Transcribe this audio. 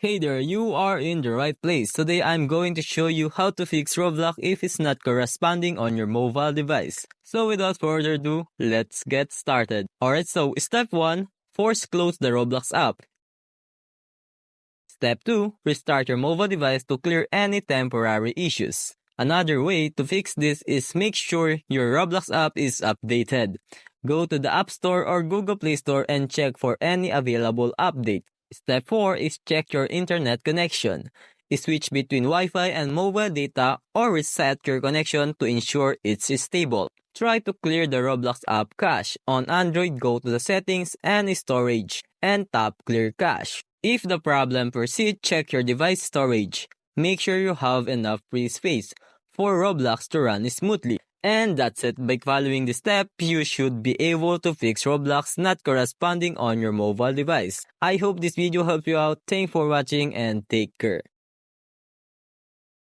Hey there, you are in the right place. Today I'm going to show you how to fix Roblox if it's not corresponding on your mobile device. So without further ado, let's get started. Alright, so step 1, force close the Roblox app. Step 2, restart your mobile device to clear any temporary issues. Another way to fix this is make sure your Roblox app is updated. Go to the App Store or Google Play Store and check for any available update. Step 4 is check your internet connection. Switch between Wi-Fi and mobile data or reset your connection to ensure it's stable. Try to clear the Roblox app cache. On Android, go to the settings and storage and tap clear cache. If the problem persists, check your device storage. Make sure you have enough free space for Roblox to run smoothly. And that's it. By following this step, you should be able to fix Roblox not corresponding on your mobile device. I hope this video helped you out. Thanks for watching and take care.